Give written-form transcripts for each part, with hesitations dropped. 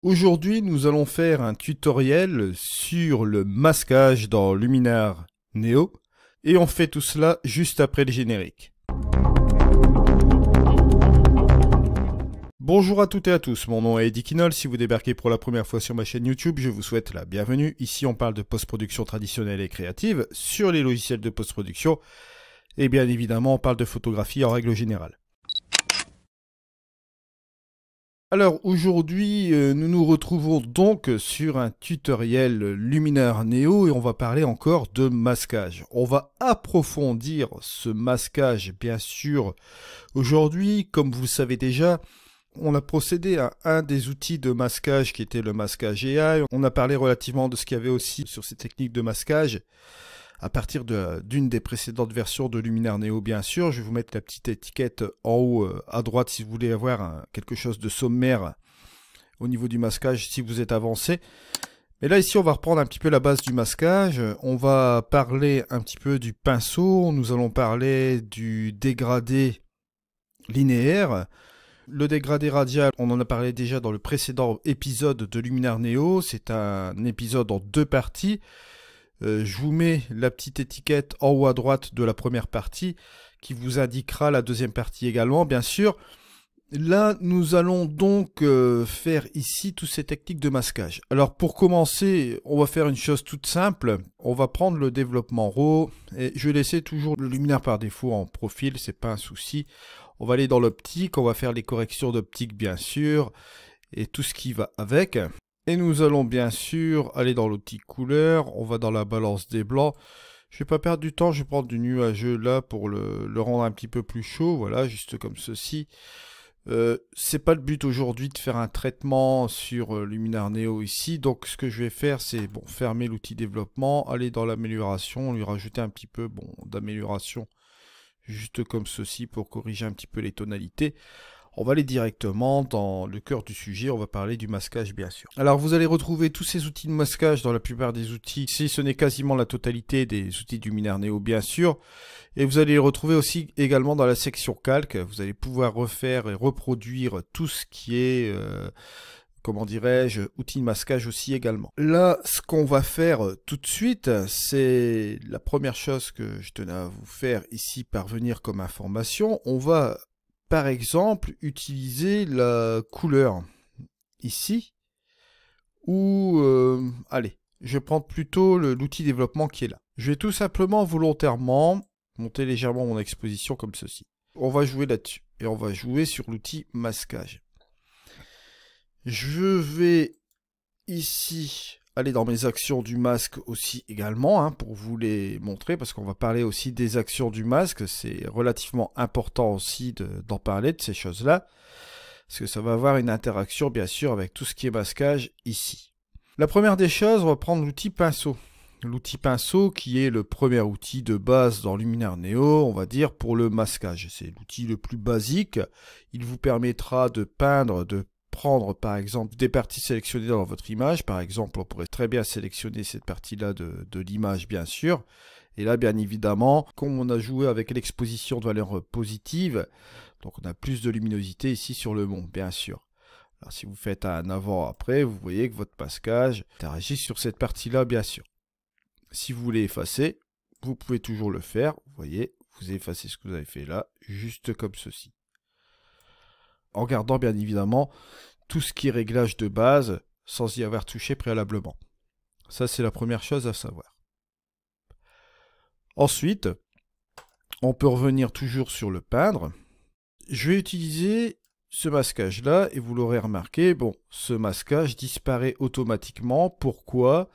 Aujourd'hui, nous allons faire un tutoriel sur le masquage dans Luminar Neo et on fait tout cela juste après le générique. Bonjour à toutes et à tous, mon nom est Eddie Kinol. Si vous débarquez pour la première fois sur ma chaîne YouTube, je vous souhaite la bienvenue. Ici, on parle de post-production traditionnelle et créative sur les logiciels de post-production et bien évidemment, on parle de photographie en règle générale. Alors aujourd'hui, nous nous retrouvons donc sur un tutoriel Luminar Neo et on va parler encore de masquage. On va approfondir ce masquage bien sûr aujourd'hui. Comme vous le savez déjà, on a procédé à un des outils de masquage qui était le masquage AI. On a parlé relativement de ce qu'il y avait aussi sur ces techniques de masquage à partir d'une des précédentes versions de Luminar Neo, bien sûr. Je vais vous mettre la petite étiquette en haut à droite si vous voulez avoir quelque chose de sommaire au niveau du masquage si vous êtes avancé. Mais là, ici, on va reprendre un petit peu la base du masquage. On va parler un petit peu du pinceau. Nous allons parler du dégradé linéaire. Le dégradé radial, on en a parlé déjà dans le précédent épisode de Luminar Neo. C'est un épisode en deux parties. Je vous mets la petite étiquette en haut à droite de la première partie qui vous indiquera la deuxième partie également, bien sûr. Là, nous allons donc faire ici toutes ces techniques de masquage. Alors pour commencer, on va faire une chose toute simple. On va prendre le développement RAW et je vais laisser toujours le luminaire par défaut en profil, c'est pas un souci. On va aller dans l'optique, on va faire les corrections d'optique bien sûr et tout ce qui va avec. Et nous allons bien sûr aller dans l'outil couleur, on va dans la balance des blancs. Je ne vais pas perdre du temps, je vais prendre du nuageux là pour le rendre un petit peu plus chaud, voilà, juste comme ceci. C'est pas le but aujourd'hui de faire un traitement sur Luminar Neo ici, donc ce que je vais faire c'est fermer l'outil développement, aller dans l'amélioration, lui rajouter un petit peu d'amélioration, juste comme ceci pour corriger un petit peu les tonalités. On va aller directement dans le cœur du sujet, on va parler du masquage bien sûr. Alors vous allez retrouver tous ces outils de masquage dans la plupart des outils, si ce n'est quasiment la totalité des outils du Luminar Neo bien sûr. Et vous allez les retrouver aussi également dans la section calque, vous allez pouvoir refaire et reproduire tout ce qui est, comment dirais-je, outils de masquage aussi également. Là, ce qu'on va faire tout de suite, c'est la première chose que je tenais à vous faire ici parvenir comme information. On va par exemple, utiliser la couleur ici, ou, allez, je vais prendre plutôt l'outil développement qui est là. Je vais tout simplement volontairement monter légèrement mon exposition comme ceci. On va jouer là-dessus, et on va jouer sur l'outil masquage. Je vais ici aller dans mes actions du masque aussi également, pour vous les montrer, parce qu'on va parler aussi des actions du masque, c'est relativement important aussi d'en parler de ces choses-là, parce que ça va avoir une interaction bien sûr avec tout ce qui est masquage ici. La première des choses, on va prendre l'outil pinceau. L'outil pinceau qui est le premier outil de base dans Luminar Neo, on va dire pour le masquage. C'est l'outil le plus basique, il vous permettra de peindre, de prendre par exemple des parties sélectionnées dans votre image. Par exemple, on pourrait très bien sélectionner cette partie-là de l'image bien sûr. Et là, bien évidemment, comme on a joué avec l'exposition de valeur positive, donc on a plus de luminosité ici sur le mont, bien sûr. Alors si vous faites un avant-après, vous voyez que votre masquage interagit sur cette partie-là, bien sûr. Si vous voulez effacer, vous pouvez toujours le faire. Vous voyez, vous effacez ce que vous avez fait là, juste comme ceci. En gardant bien évidemment tout ce qui est réglage de base sans y avoir touché préalablement. Ça, c'est la première chose à savoir. Ensuite, on peut revenir toujours sur le peindre. Je vais utiliser ce masquage-là et vous l'aurez remarqué, ce masquage disparaît automatiquement. Pourquoi?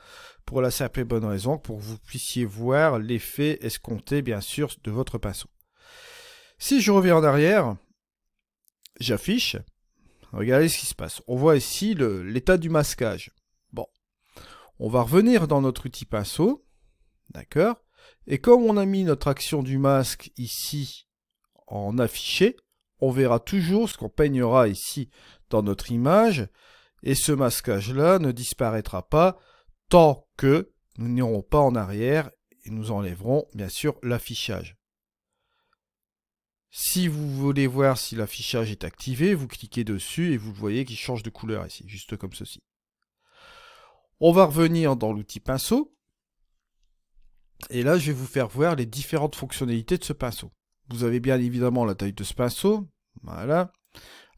Pour la simple et bonne raison pour que vous puissiez voir l'effet escompté, bien sûr, de votre pinceau. Si je reviens en arrière, j'affiche. Regardez ce qui se passe. On voit ici l'état du masquage. Bon, on va revenir dans notre outil pinceau, d'accord? Et comme on a mis notre action du masque ici en affiché, on verra toujours ce qu'on peignera ici dans notre image. Et ce masquage-là ne disparaîtra pas tant que nous n'irons pas en arrière et nous enlèverons bien sûr l'affichage. Si vous voulez voir si l'affichage est activé, vous cliquez dessus et vous voyez qu'il change de couleur ici, juste comme ceci. On va revenir dans l'outil pinceau. Et là, je vais vous faire voir les différentes fonctionnalités de ce pinceau. Vous avez bien évidemment la taille de ce pinceau. Voilà.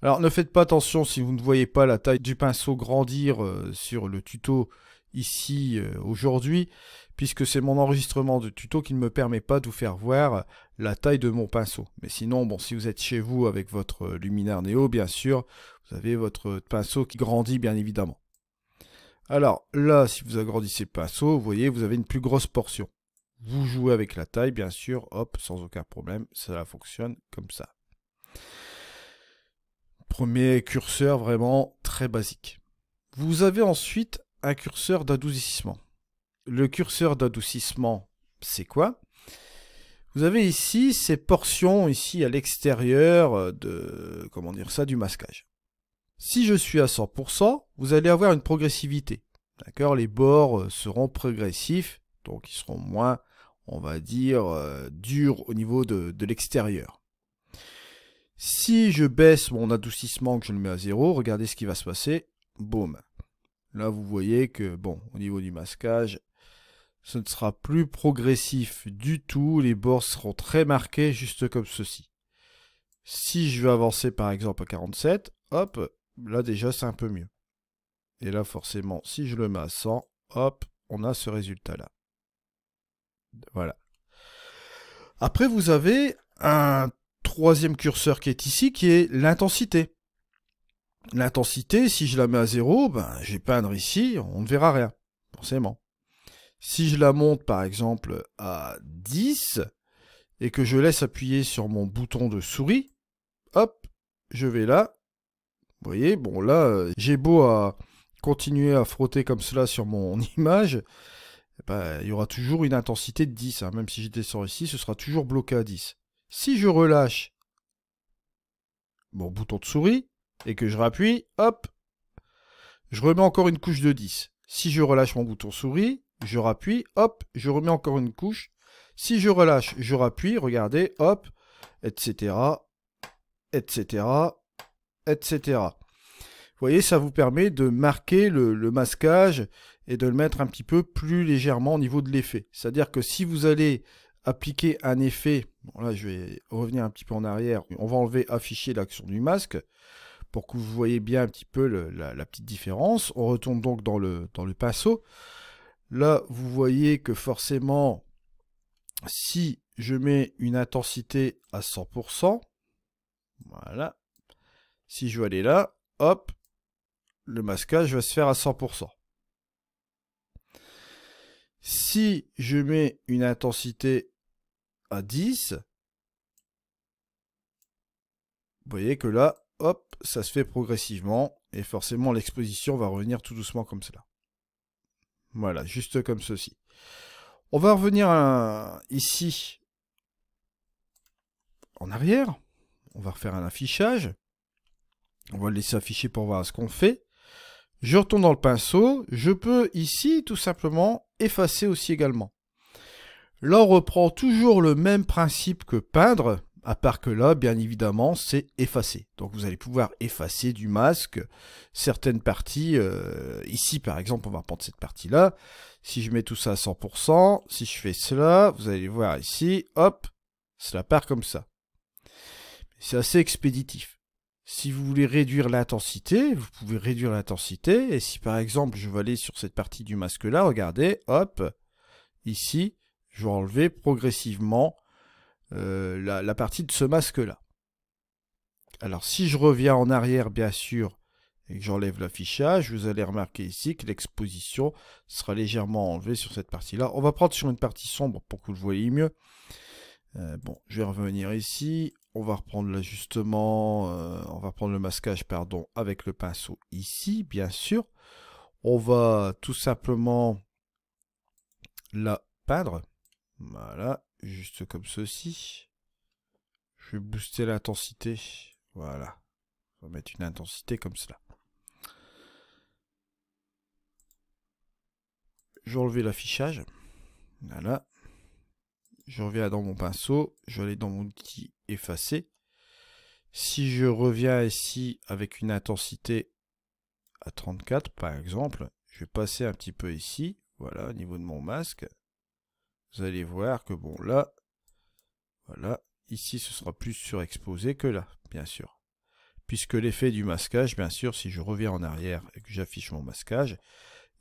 Alors, ne faites pas attention si vous ne voyez pas la taille du pinceau grandir sur le tuto ici aujourd'hui, puisque c'est mon enregistrement de tuto qui ne me permet pas de vous faire voir la taille de mon pinceau. Mais sinon, bon, si vous êtes chez vous avec votre luminaire Neo, bien sûr, vous avez votre pinceau qui grandit bien évidemment. Alors là, si vous agrandissez le pinceau, vous voyez, vous avez une plus grosse portion. Vous jouez avec la taille, bien sûr, hop, sans aucun problème, ça fonctionne comme ça. Premier curseur vraiment très basique. Vous avez ensuite un curseur d'adoucissement. Le curseur d'adoucissement, c'est quoi? Vous avez ici ces portions ici à l'extérieur de, comment dire ça, du masquage. Si je suis à 100%, vous allez avoir une progressivité. D'accord? Les bords seront progressifs, donc ils seront moins, on va dire, durs au niveau de l'extérieur. Si je baisse mon adoucissement, que je le mets à 0, regardez ce qui va se passer. Boum. Là, vous voyez que, bon, au niveau du masquage, ce ne sera plus progressif du tout. Les bords seront très marqués, juste comme ceci. Si je veux avancer, par exemple, à 47, hop, là, déjà, c'est un peu mieux. Et là, forcément, si je le mets à 100, hop, on a ce résultat-là. Voilà. Après, vous avez un troisième curseur qui est ici, qui est l'intensité. L'intensité, si je la mets à 0, ben, je vais peindre ici, on ne verra rien, forcément. Si je la monte, par exemple, à 10, et que je laisse appuyer sur mon bouton de souris, hop, je vais là. Vous voyez, bon là, j'ai beau à continuer à frotter comme cela sur mon image, ben, il y aura toujours une intensité de 10. Hein. Même si je descends ici, ce sera toujours bloqué à 10. Si je relâche mon bouton de souris et que je rappuie, hop, je remets encore une couche de 10. Si je relâche mon bouton souris, je rappuie, hop, je remets encore une couche. Si je relâche, je rappuie, regardez, hop, etc., etc., etc. Vous voyez, ça vous permet de marquer le masquage et de le mettre un petit peu plus légèrement au niveau de l'effet. C'est-à-dire que si vous allez appliquer un effet, bon là je vais revenir un petit peu en arrière, on va enlever afficher l'action du masque pour que vous voyez bien un petit peu la petite différence. On retourne donc dans le pinceau. Là, vous voyez que forcément, si je mets une intensité à 100%, voilà, si je veux aller là, hop, le masquage va se faire à 100%. Si je mets une intensité à 10, vous voyez que là, hop, ça se fait progressivement et forcément l'exposition va revenir tout doucement comme cela. Voilà, juste comme ceci. On va revenir ici en arrière. On va refaire un affichage. On va le laisser afficher pour voir ce qu'on fait. Je retourne dans le pinceau. Je peux ici tout simplement effacer aussi également. Là, on reprend toujours le même principe que peindre, à part que là, bien évidemment, c'est effacer. Donc, vous allez pouvoir effacer du masque certaines parties. Ici, par exemple, on va prendre cette partie-là. Si je mets tout ça à 100%, si je fais cela, vous allez voir ici, hop, cela part comme ça. C'est assez expéditif. Si vous voulez réduire l'intensité, vous pouvez réduire l'intensité. Et si, par exemple, je veux aller sur cette partie du masque-là, regardez, hop, ici, je vais enlever progressivement la partie de ce masque-là. Alors, si je reviens en arrière, bien sûr, et que j'enlève l'affichage, vous allez remarquer ici que l'exposition sera légèrement enlevée sur cette partie-là. On va prendre sur une partie sombre pour que vous le voyez mieux. Bon, je vais revenir ici. On va reprendre l'ajustement, on va prendre le masquage, pardon, avec le pinceau ici, bien sûr. On va tout simplement la peindre. Voilà, juste comme ceci. Je vais booster l'intensité. Voilà. On va mettre une intensité comme cela. Je vais enlever l'affichage. Voilà. Je reviens dans mon pinceau, je vais aller dans mon outil effacer. Si je reviens ici avec une intensité à 34 par exemple, je vais passer un petit peu ici, voilà, au niveau de mon masque. Vous allez voir que bon là, voilà, ici ce sera plus surexposé que là, bien sûr. Puisque l'effet du masquage, bien sûr, si je reviens en arrière et que j'affiche mon masquage,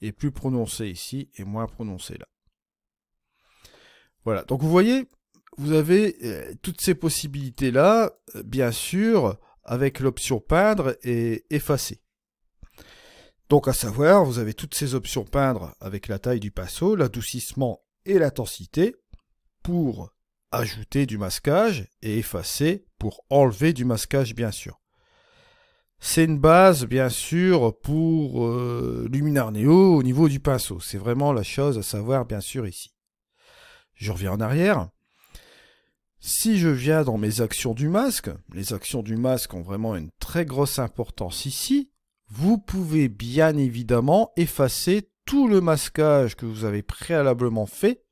est plus prononcé ici et moins prononcé là. Voilà, donc vous voyez, vous avez toutes ces possibilités-là, bien sûr, avec l'option peindre et effacer. Donc à savoir, vous avez toutes ces options peindre avec la taille du pinceau, l'adoucissement et l'intensité pour ajouter du masquage et effacer pour enlever du masquage, bien sûr. C'est une base, bien sûr, pour Luminar Neo au niveau du pinceau. C'est vraiment la chose à savoir, bien sûr, ici. Je reviens en arrière. Si je viens dans mes actions du masque, les actions du masque ont vraiment une très grosse importance ici. Vous pouvez bien évidemment effacer tout le masquage que vous avez préalablement fait,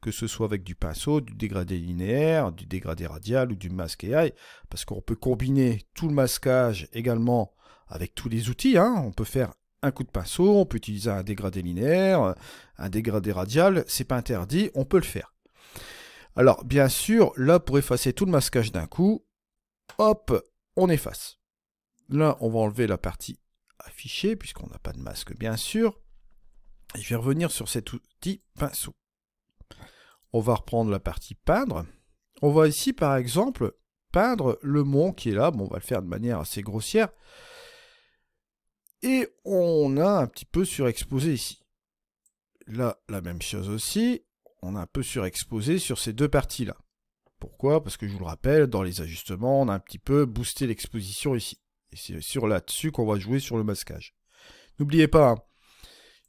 que ce soit avec du pinceau, du dégradé linéaire, du dégradé radial ou du masque AI, parce qu'on peut combiner tout le masquage également avec tous les outils. On peut faire un coup de pinceau, on peut utiliser un dégradé linéaire, un dégradé radial, c'est pas interdit, on peut le faire. Alors bien sûr, là pour effacer tout le masquage d'un coup, hop, on efface. Là on va enlever la partie affichée, puisqu'on n'a pas de masque bien sûr. Et je vais revenir sur cet outil pinceau. On va reprendre la partie peindre. On va ici, par exemple, peindre le mont qui est là. Bon, on va le faire de manière assez grossière. Et on a un petit peu surexposé ici. Là, la même chose aussi. On a un peu surexposé sur ces deux parties-là. Pourquoi? Parce que je vous le rappelle, dans les ajustements, on a un petit peu boosté l'exposition ici. Et c'est sur là-dessus qu'on va jouer sur le masquage. N'oubliez pas,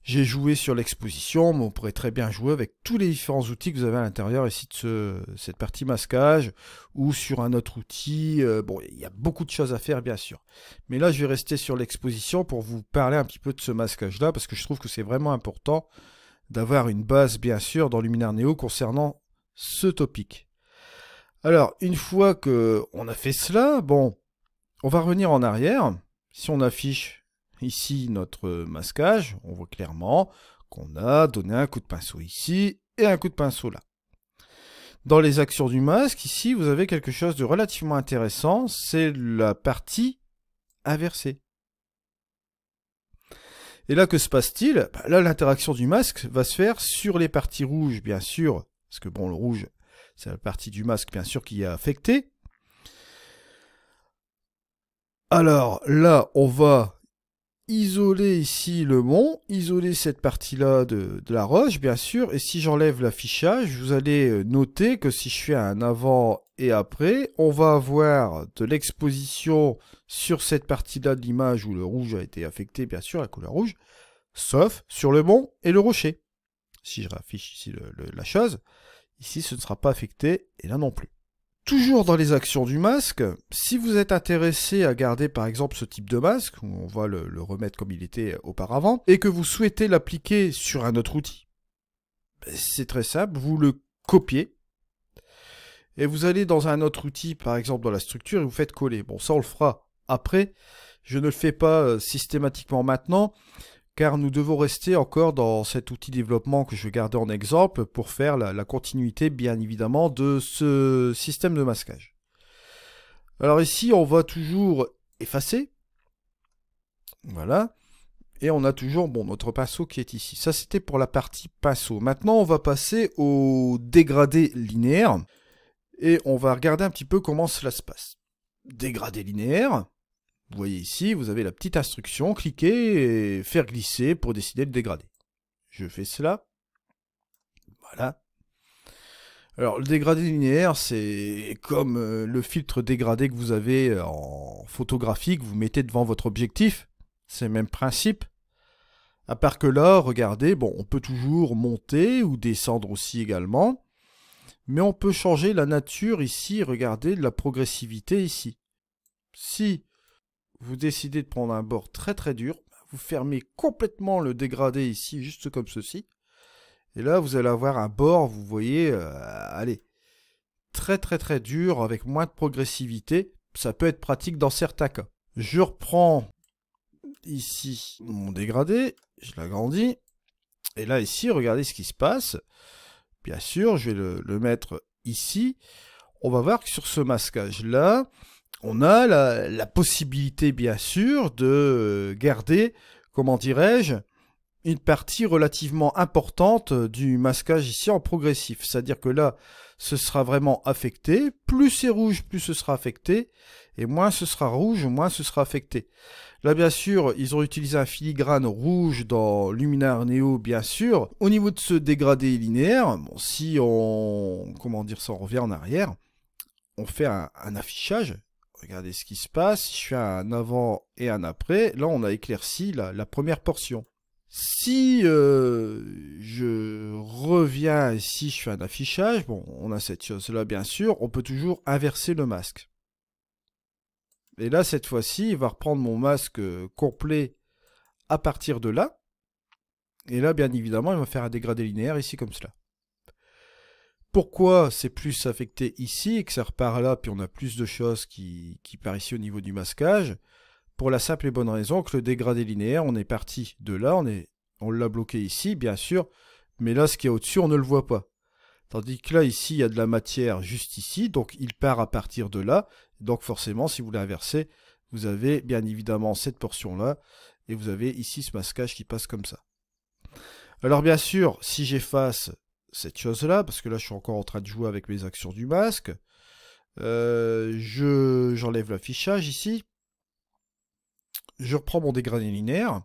j'ai joué sur l'exposition, mais on pourrait très bien jouer avec tous les différents outils que vous avez à l'intérieur ici de cette partie masquage, ou sur un autre outil. Bon, il y a beaucoup de choses à faire, bien sûr. Mais là, je vais rester sur l'exposition pour vous parler un petit peu de ce masquage-là, parce que je trouve que c'est vraiment important d'avoir une base, bien sûr, dans Luminar Neo concernant ce topic. Alors, une fois qu'on a fait cela, bon, on va revenir en arrière. Si on affiche ici notre masquage, on voit clairement qu'on a donné un coup de pinceau ici et un coup de pinceau là. Dans les actions du masque, ici, vous avez quelque chose de relativement intéressant, c'est la partie inversée. Et là, que se passe-t-il? Là, l'interaction du masque va se faire sur les parties rouges, bien sûr, parce que bon, le rouge, c'est la partie du masque, bien sûr, qui est affectée. Alors là, on va isoler ici le mont, isoler cette partie-là de la roche, bien sûr, et si j'enlève l'affichage, vous allez noter que si je fais un avant et après, on va avoir de l'exposition sur cette partie-là de l'image où le rouge a été affecté, bien sûr, la couleur rouge, sauf sur le mont et le rocher. Si je raffiche ici la chose, ici ce ne sera pas affecté, et là non plus. Toujours dans les actions du masque, si vous êtes intéressé à garder par exemple ce type de masque, où on va le remettre comme il était auparavant, et que vous souhaitez l'appliquer sur un autre outil, c'est très simple, vous le copiez, et vous allez dans un autre outil, par exemple dans la structure, et vous faites coller. Bon, ça on le fera après, je ne le fais pas systématiquement maintenant, car nous devons rester encore dans cet outil développement que je vais garder en exemple pour faire la continuité, bien évidemment, de ce système de masquage. Alors ici, on va toujours effacer. Voilà. Et on a toujours notre pinceau qui est ici. Ça, c'était pour la partie pinceau. Maintenant, on va passer au dégradé linéaire. Et on va regarder un petit peu comment cela se passe. Dégradé linéaire. Vous voyez ici, vous avez la petite instruction, cliquer et faire glisser pour décider de dégrader. Je fais cela. Voilà. Alors, le dégradé linéaire, c'est comme le filtre dégradé que vous avez en photographie, que vous mettez devant votre objectif. C'est le même principe. À part que là, regardez, bon, on peut toujours monter ou descendre aussi également. Mais on peut changer la nature ici, regardez, de la progressivité ici. Si vous décidez de prendre un bord très très dur, vous fermez complètement le dégradé ici, juste comme ceci. Et là, vous allez avoir un bord, vous voyez, allez, très très très dur, avec moins de progressivité. Ça peut être pratique dans certains cas. Je reprends ici mon dégradé, je l'agrandis. Et là ici, regardez ce qui se passe. Bien sûr, je vais le mettre ici. On va voir que sur ce masquage-là, on a la possibilité, bien sûr, de garder, comment dirais-je, une partie relativement importante du masquage ici en progressif. C'est-à-dire que là, ce sera vraiment affecté. Plus c'est rouge, plus ce sera affecté. Et moins ce sera rouge, moins ce sera affecté. Là, bien sûr, ils ont utilisé un filigrane rouge dans Luminar Neo, bien sûr. Au niveau de ce dégradé linéaire, bon, si on, comment dire ça, on revient en arrière, on fait un affichage. Regardez ce qui se passe. Si je fais un avant et un après, là, on a éclairci la première portion. Si je reviens ici, je fais un affichage, bon, on a cette chose-là, bien sûr, on peut toujours inverser le masque. Et là, cette fois-ci, il va reprendre mon masque complet à partir de là. Et là, bien évidemment, il va faire un dégradé linéaire ici, comme cela. Pourquoi c'est plus affecté ici et que ça repart là, puis on a plus de choses qui partent ici au niveau du masquage? Pour la simple et bonne raison que le dégradé linéaire, on est parti de là, on l'a bloqué ici, bien sûr, mais là, ce qui est au-dessus, on ne le voit pas. Tandis que là, ici, il y a de la matière juste ici, donc il part à partir de là. Donc forcément, si vous l'inversez, vous avez bien évidemment cette portion-là, et vous avez ici ce masquage qui passe comme ça. Alors bien sûr, si j'efface cette chose-là, parce que là, je suis encore en train de jouer avec mes actions du masque, j'enlève l'affichage ici. Je reprends mon dégradé linéaire,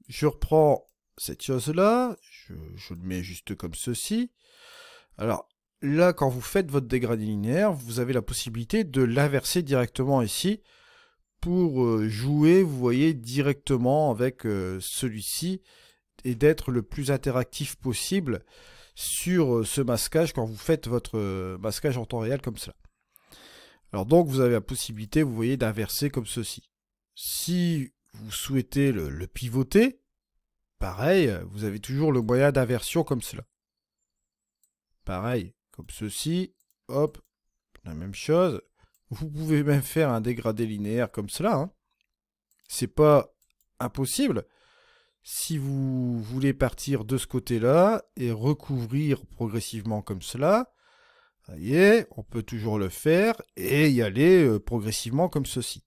je reprends cette chose-là, je le mets juste comme ceci. Alors là, quand vous faites votre dégradé linéaire, vous avez la possibilité de l'inverser directement ici pour jouer, vous voyez, directement avec celui-ci et d'être le plus interactif possible sur ce masquage quand vous faites votre masquage en temps réel comme cela. Alors donc, vous avez la possibilité, vous voyez, d'inverser comme ceci. Si vous souhaitez le pivoter, pareil, vous avez toujours le moyen d'inversion comme cela. Pareil, comme ceci, hop, la même chose. Vous pouvez même faire un dégradé linéaire comme cela. Hein. C'est pas impossible. Si vous voulez partir de ce côté-là et recouvrir progressivement comme cela, vous voyez, on peut toujours le faire et y aller progressivement comme ceci.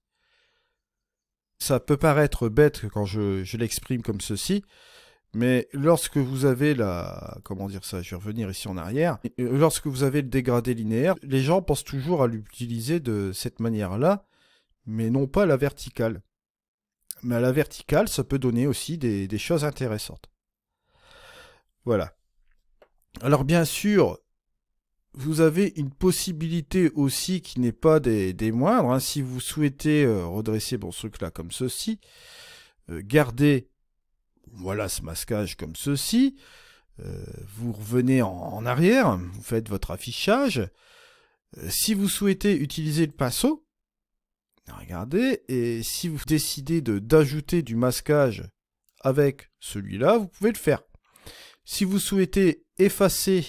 Ça peut paraître bête quand je l'exprime comme ceci, mais lorsque vous avez comment dire ça, je vais revenir ici en arrière, lorsque vous avez le dégradé linéaire, les gens pensent toujours à l'utiliser de cette manière-là, mais non pas la verticale. Mais à la verticale, ça peut donner aussi des choses intéressantes. Voilà. Alors bien sûr, vous avez une possibilité aussi qui n'est pas des moindres. Hein. Si vous souhaitez redresser ce truc-là comme ceci, garder voilà ce masquage comme ceci, vous revenez en arrière, vous faites votre affichage. Si vous souhaitez utiliser le pinceau, regardez, et si vous décidez d'ajouter du masquage avec celui-là, vous pouvez le faire. Si vous souhaitez effacer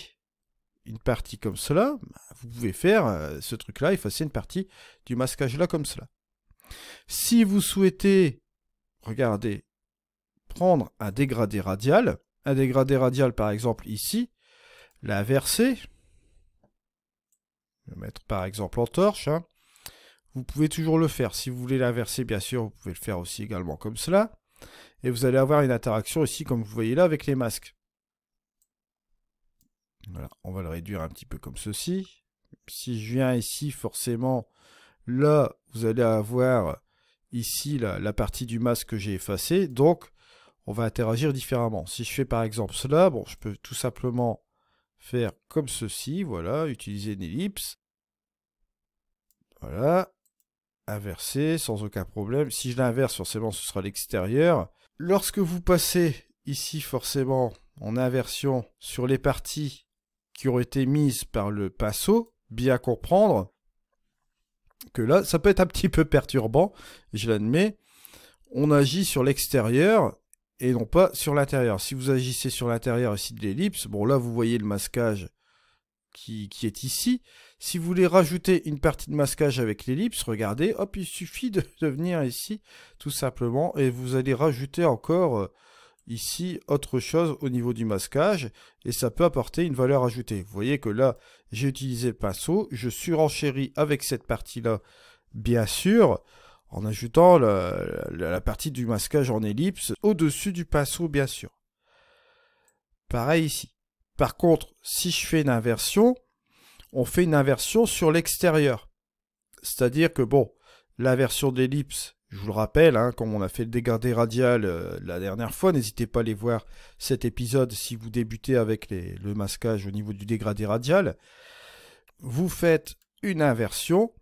une partie comme cela, vous pouvez faire ce truc-là, effacer une partie du masquage là comme cela. Si vous souhaitez, regardez, prendre un dégradé radial par exemple ici, l'inverser, le mettre par exemple en torche, hein. Vous pouvez toujours le faire. Si vous voulez l'inverser, bien sûr, vous pouvez le faire aussi également comme cela. Et vous allez avoir une interaction ici, comme vous voyez là, avec les masques. Voilà, on va le réduire un petit peu comme ceci. Si je viens ici, forcément, là, vous allez avoir ici la partie du masque que j'ai effacée. Donc, on va interagir différemment. Si je fais par exemple cela, bon, je peux tout simplement faire comme ceci. Voilà, utiliser une ellipse. Voilà. Inverser sans aucun problème. Si je l'inverse, forcément, ce sera l'extérieur. Lorsque vous passez ici, forcément, en inversion sur les parties qui ont été mises par le pinceau, bien comprendre que là, ça peut être un petit peu perturbant, je l'admets. On agit sur l'extérieur et non pas sur l'intérieur. Si vous agissez sur l'intérieur ici de l'ellipse, bon là, vous voyez le masquage qui est ici. Si vous voulez rajouter une partie de masquage avec l'ellipse, regardez, hop, il suffit de venir ici, tout simplement, et vous allez rajouter encore ici autre chose au niveau du masquage, et ça peut apporter une valeur ajoutée. Vous voyez que là, j'ai utilisé le pinceau, je surenchéris avec cette partie-là, bien sûr, en ajoutant la partie du masquage en ellipse au-dessus du pinceau, bien sûr. Pareil ici. Par contre, si je fais une inversion, on fait une inversion sur l'extérieur. C'est-à-dire que, bon, l'inversion de l'ellipse, je vous le rappelle, hein, comme on a fait le dégradé radial la dernière fois, n'hésitez pas à aller voir cet épisode si vous débutez avec le masquage au niveau du dégradé radial. Vous faites une inversion.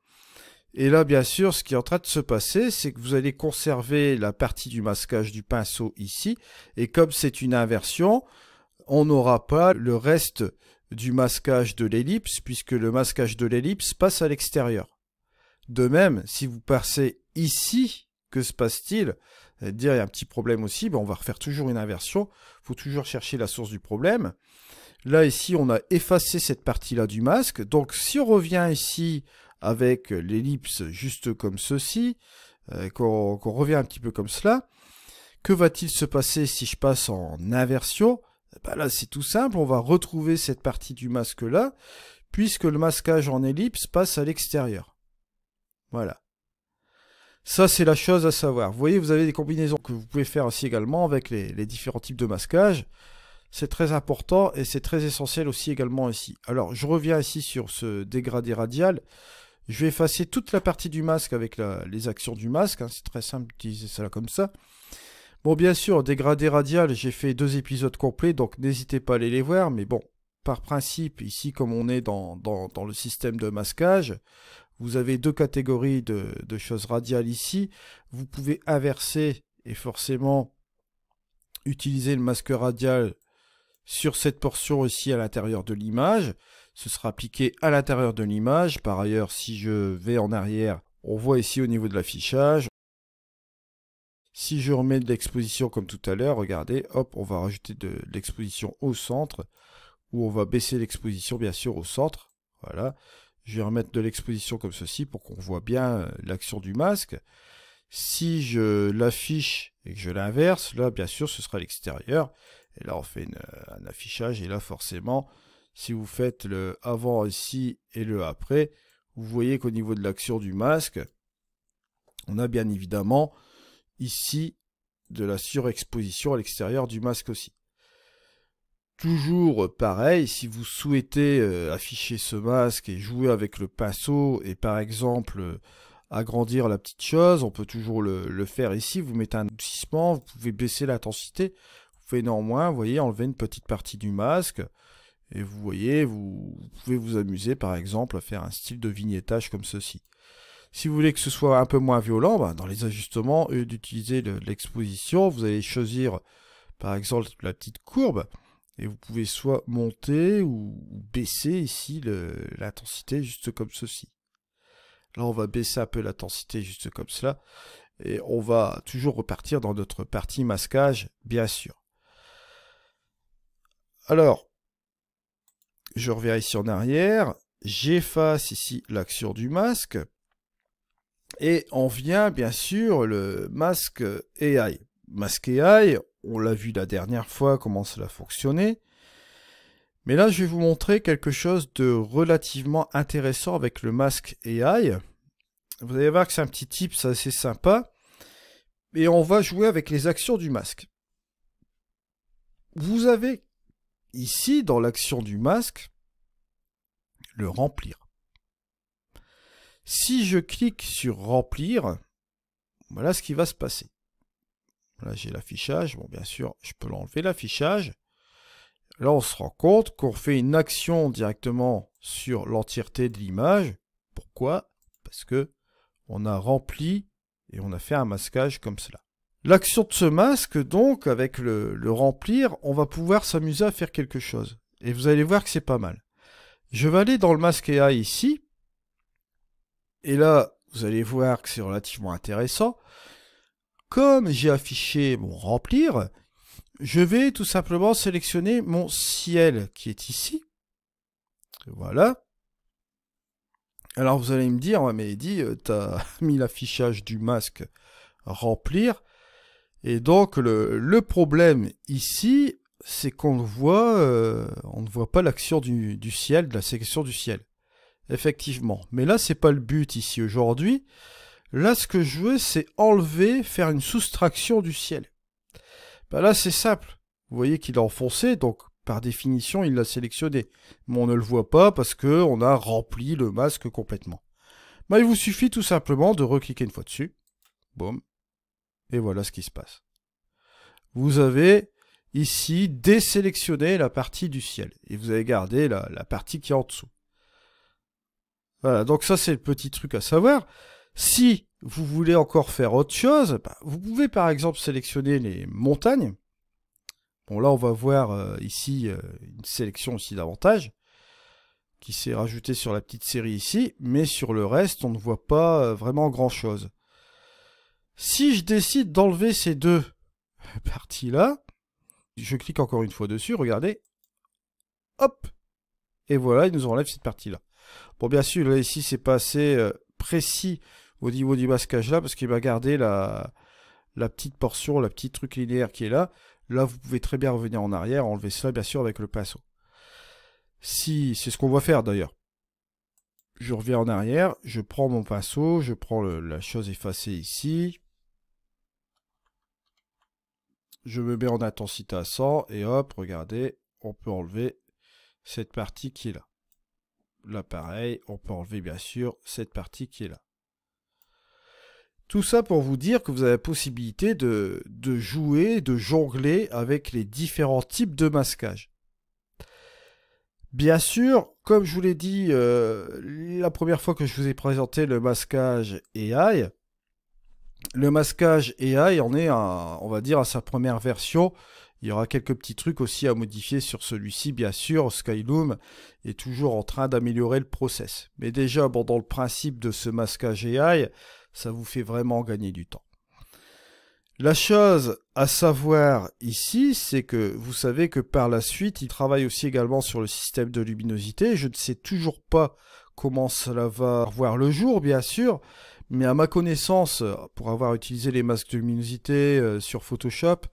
Et là, bien sûr, ce qui est en train de se passer, c'est que vous allez conserver la partie du masquage du pinceau ici. Et comme c'est une inversion, on n'aura pas le reste du masquage de l'ellipse, puisque le masquage de l'ellipse passe à l'extérieur. De même, si vous passez ici, que se passe-t-il? Vous allez dire, il y a un petit problème aussi, on va refaire toujours une inversion. Il faut toujours chercher la source du problème. Là, ici, on a effacé cette partie-là du masque. Donc, si on revient ici avec l'ellipse juste comme ceci, qu'on revient un petit peu comme cela, que va-t-il se passer si je passe en inversion? Là, c'est tout simple, on va retrouver cette partie du masque-là, puisque le masquage en ellipse passe à l'extérieur. Voilà. Ça, c'est la chose à savoir. Vous voyez, vous avez des combinaisons que vous pouvez faire aussi également avec les différents types de masquage. C'est très important et c'est très essentiel aussi également ici. Alors, je reviens ici sur ce dégradé radial. Je vais effacer toute la partie du masque avec les actions du masque. Hein. C'est très simple d'utiliser ça comme ça. Bon, bien sûr, dégradé radial, j'ai fait 2 épisodes complets, donc n'hésitez pas à aller les voir. Mais bon, par principe, ici, comme on est dans le système de masquage, vous avez 2 catégories de choses radiales ici. Vous pouvez inverser et forcément utiliser le masque radial sur cette portion ici à l'intérieur de l'image. Ce sera appliqué à l'intérieur de l'image. Par ailleurs, si je vais en arrière, on voit ici au niveau de l'affichage. Si je remets de l'exposition comme tout à l'heure, regardez, hop, on va rajouter de l'exposition au centre, ou on va baisser l'exposition bien sûr au centre. Voilà. Je vais remettre de l'exposition comme ceci pour qu'on voit bien l'action du masque. Si je l'affiche et que je l'inverse, là bien sûr ce sera l'extérieur. Et là on fait un affichage et là forcément, si vous faites le avant ici et le après, vous voyez qu'au niveau de l'action du masque, on a bien évidemment ici de la surexposition à l'extérieur du masque aussi. Toujours pareil, si vous souhaitez afficher ce masque et jouer avec le pinceau et par exemple agrandir la petite chose, on peut toujours le faire ici. Vous mettez un adoucissement, vous pouvez baisser l'intensité, vous pouvez néanmoins, vous voyez, enlever une petite partie du masque. Et vous voyez, vous pouvez vous amuser par exemple à faire un style de vignettage comme ceci. Si vous voulez que ce soit un peu moins violent, dans les ajustements, au lieu d'utiliser l'exposition, vous allez choisir par exemple la petite courbe. Et vous pouvez soit monter ou baisser ici l'intensité juste comme ceci. Là on va baisser un peu l'intensité juste comme cela. Et on va toujours repartir dans notre partie masquage, bien sûr. Alors, je reviens ici en arrière, j'efface ici l'action du masque, et on vient bien sûr le masque AI. Masque AI, on l'a vu la dernière fois comment cela fonctionnait, mais là je vais vous montrer quelque chose de relativement intéressant avec le masque AI. Vous allez voir que c'est un petit tips assez sympa, et on va jouer avec les actions du masque. Vous avez ici, dans l'action du masque, le remplir. Si je clique sur remplir, voilà ce qui va se passer. Là, j'ai l'affichage. Bon, bien sûr, je peux l'enlever, l'affichage. Là, on se rend compte qu'on fait une action directement sur l'entièreté de l'image. Pourquoi? Parce que on a rempli et on a fait un masquage comme cela. L'action de ce masque, donc, avec le remplir, on va pouvoir s'amuser à faire quelque chose. Et vous allez voir que c'est pas mal. Je vais aller dans le masque AI ici. Et là, vous allez voir que c'est relativement intéressant. Comme j'ai affiché mon remplir, je vais tout simplement sélectionner mon ciel qui est ici. Voilà. Alors vous allez me dire, ouais, mais Eddy, t'as mis l'affichage du masque remplir. Et donc le problème ici, c'est qu'on voit, on ne voit pas l'action du ciel, de la sélection du ciel. Effectivement. Mais là, c'est pas le but ici aujourd'hui. Là, ce que je veux, c'est enlever, faire une soustraction du ciel. Ben là, c'est simple. Vous voyez qu'il a enfoncé, donc par définition, il l'a sélectionné. Mais on ne le voit pas parce qu'on a rempli le masque complètement. Ben, il vous suffit tout simplement de recliquer une fois dessus. Boum. Et voilà ce qui se passe. Vous avez ici désélectionné la partie du ciel. Et vous avez gardé la partie qui est en dessous. Voilà, donc ça c'est le petit truc à savoir. Si vous voulez encore faire autre chose, bah, vous pouvez par exemple sélectionner les montagnes. Bon là on va voir ici une sélection aussi davantage qui s'est rajoutée sur la petite série ici, mais sur le reste on ne voit pas vraiment grand chose. Si je décide d'enlever ces deux parties là, je clique encore une fois dessus, regardez, hop, et voilà, il nous enlève cette partie là. Bon, bien sûr, là, ici, c'est pas assez précis au niveau du masquage là, parce qu'il va garder la petite portion, la petite truc linéaire qui est là. Là, vous pouvez très bien revenir en arrière, enlever cela, bien sûr, avec le pinceau. Si, c'est ce qu'on va faire, d'ailleurs. Je reviens en arrière, je prends mon pinceau, je prends la chose effacée ici. Je me mets en intensité à 100, et hop, regardez, on peut enlever cette partie qui est là. Là, pareil, on peut enlever bien sûr cette partie qui est là. Tout ça pour vous dire que vous avez la possibilité de jouer, de jongler avec les différents types de masquage. Bien sûr, comme je vous l'ai dit la première fois que je vous ai présenté le masquage AI, le masquage AI en est, on va dire, à sa première version. Il y aura quelques petits trucs aussi à modifier sur celui-ci, bien sûr. Skyloom est toujours en train d'améliorer le process. Mais déjà, bon, dans le principe de ce masquage AI, ça vous fait vraiment gagner du temps. La chose à savoir ici, c'est que vous savez que par la suite, il travaille aussi également sur le système de luminosité. Je ne sais toujours pas comment cela va voir le jour, bien sûr. Mais à ma connaissance, pour avoir utilisé les masques de luminosité sur Photoshop,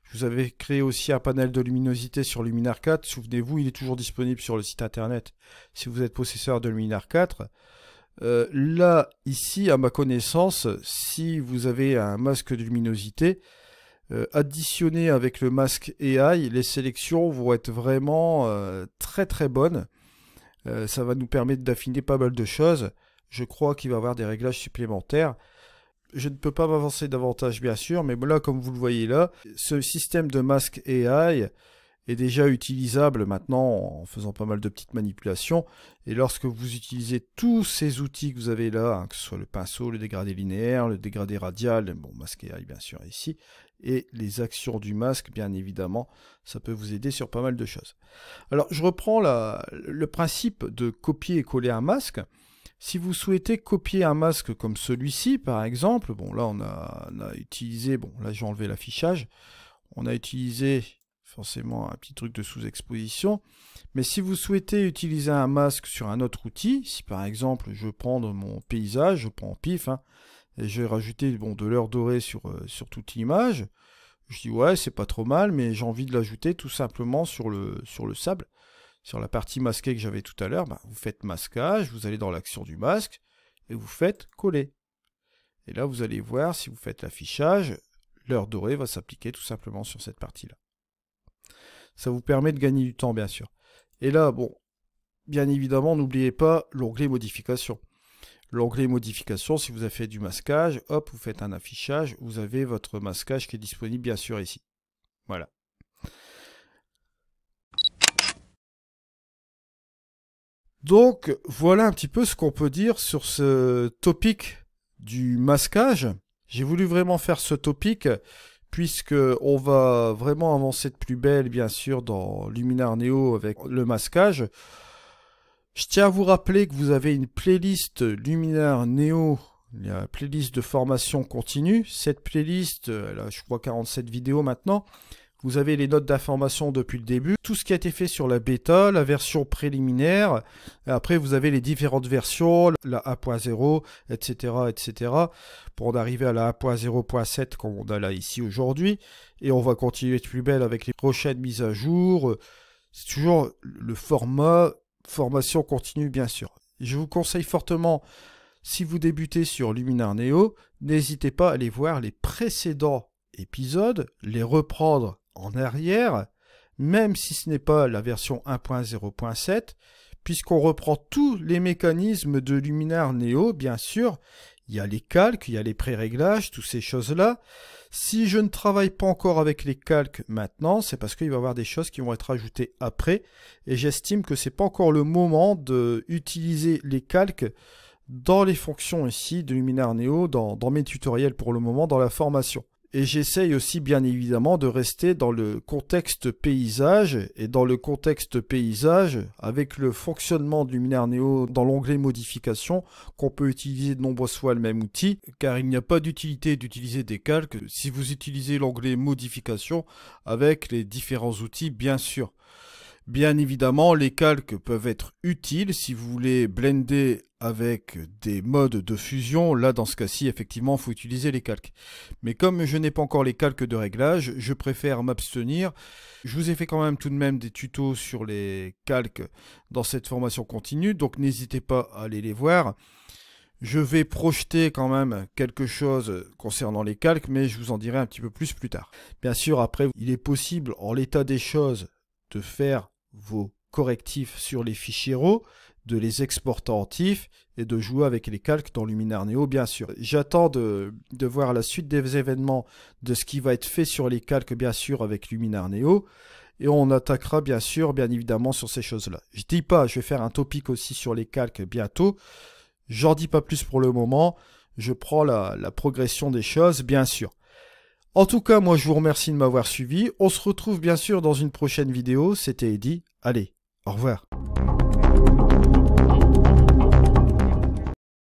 je vous avais créé aussi un panel de luminosité sur Luminar 4. Souvenez-vous, il est toujours disponible sur le site internet si vous êtes possesseur de Luminar 4. Là, ici, à ma connaissance, si vous avez un masque de luminosité, additionné avec le masque AI, les sélections vont être vraiment très très bonnes. Ça va nous permettre d'affiner pas mal de choses. Je crois qu'il va y avoir des réglages supplémentaires. Je ne peux pas m'avancer davantage, bien sûr, mais là, comme vous le voyez là, ce système de masque AI est déjà utilisable maintenant en faisant pas mal de petites manipulations. Et lorsque vous utilisez tous ces outils que vous avez là, hein, que ce soit le pinceau, le dégradé linéaire, le dégradé radial, bon, masque AI bien sûr ici, et les actions du masque, bien évidemment, ça peut vous aider sur pas mal de choses. Alors, je reprends le principe de copier et coller un masque. Si vous souhaitez copier un masque comme celui-ci, par exemple, bon là on a utilisé, bon là j'ai enlevé l'affichage, on a utilisé forcément un petit truc de sous-exposition, mais si vous souhaitez utiliser un masque sur un autre outil, si par exemple je veux prendre mon paysage, je prends pif, hein, et je vais rajouter bon, de l'heure dorée sur toute l'image, je dis ouais c'est pas trop mal, mais j'ai envie de l'ajouter tout simplement sur le sable. Sur la partie masquée que j'avais tout à l'heure, bah, vous faites masquage, vous allez dans l'action du masque, et vous faites coller. Et là, vous allez voir, si vous faites l'affichage, l'heure dorée va s'appliquer tout simplement sur cette partie-là. Ça vous permet de gagner du temps, bien sûr. Et là, bon, bien évidemment, n'oubliez pas l'onglet modification. L'onglet modification, si vous avez fait du masquage, hop, vous faites un affichage, vous avez votre masquage qui est disponible, bien sûr, ici. Voilà. Donc, voilà un petit peu ce qu'on peut dire sur ce topic du masquage. J'ai voulu vraiment faire ce topic puisque on va vraiment avancer de plus belle, bien sûr, dans Luminar Neo avec le masquage. Je tiens à vous rappeler que vous avez une playlist Luminar Neo, la playlist de formation continue. Cette playlist, elle a, je crois, 47 vidéos maintenant. Vous avez les notes d'information depuis le début, tout ce qui a été fait sur la bêta, la version préliminaire. Et après, vous avez les différentes versions, la 1.0, etc., etc., pour en arriver à la 1.0.7 comme on a là ici aujourd'hui. Et on va continuer de plus belle avec les prochaines mises à jour. C'est toujours le format formation continue, bien sûr. Je vous conseille fortement, si vous débutez sur Luminar Neo, n'hésitez pas à aller voir les précédents épisodes, les reprendre en arrière, même si ce n'est pas la version 1.0.7, puisqu'on reprend tous les mécanismes de Luminar Neo, bien sûr. Il y a les calques, il y a les pré-réglages, toutes ces choses-là. Si je ne travaille pas encore avec les calques maintenant, c'est parce qu'il va y avoir des choses qui vont être ajoutées après, et j'estime que ce n'est pas encore le moment d'utiliser les calques dans les fonctions ici de Luminar Neo, dans mes tutoriels pour le moment, dans la formation. Et j'essaye aussi bien évidemment de rester dans le contexte paysage, et dans le contexte paysage, avec le fonctionnement de Luminar Neo dans l'onglet modification, qu'on peut utiliser de nombreuses fois le même outil, car il n'y a pas d'utilité d'utiliser des calques si vous utilisez l'onglet modification avec les différents outils, bien sûr. Bien évidemment, les calques peuvent être utiles si vous voulez blender avec des modes de fusion. Là, dans ce cas-ci, effectivement, il faut utiliser les calques. Mais comme je n'ai pas encore les calques de réglage, je préfère m'abstenir. Je vous ai fait quand même tout de même des tutos sur les calques dans cette formation continue, donc n'hésitez pas à aller les voir. Je vais projeter quand même quelque chose concernant les calques, mais je vous en dirai un petit peu plus tard. Bien sûr, après, il est possible, en l'état des choses, de faire vos correctifs sur les fichiers RAW, de les exporter en TIFF et de jouer avec les calques dans Luminar Neo, bien sûr. J'attends de voir la suite des événements de ce qui va être fait sur les calques, bien sûr, avec Luminar Neo. Et on attaquera, bien sûr, bien évidemment, sur ces choses-là. Je dis pas, je vais faire un topic aussi sur les calques bientôt. J'en dis pas plus pour le moment. Je prends la progression des choses, bien sûr. En tout cas, moi je vous remercie de m'avoir suivi. On se retrouve bien sûr dans une prochaine vidéo. C'était Eddy. Allez, au revoir.